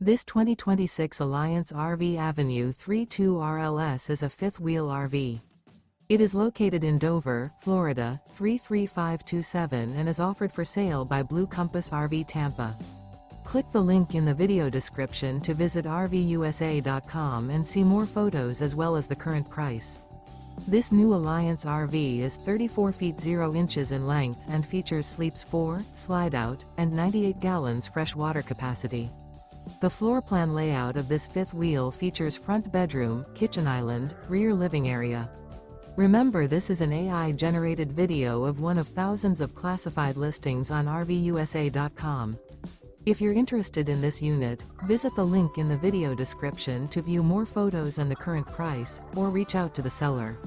This 2026 Alliance RV Avenue 32 RLS is a fifth-wheel RV. It is located in Dover, Florida, 33527 and is offered for sale by Blue Compass RV Tampa. Click the link in the video description to visit RVUSA.com and see more photos as well as the current price. This new Alliance RV is 34 feet 0 inches in length and features sleeps 4, slide-out, and 98 gallons fresh water capacity. The floor plan layout of this fifth wheel features front bedroom, kitchen island, rear living area. Remember, this is an AI-generated video of one of thousands of classified listings on RVUSA.com. If you're interested in this unit, visit the link in the video description to view more photos and the current price, or reach out to the seller.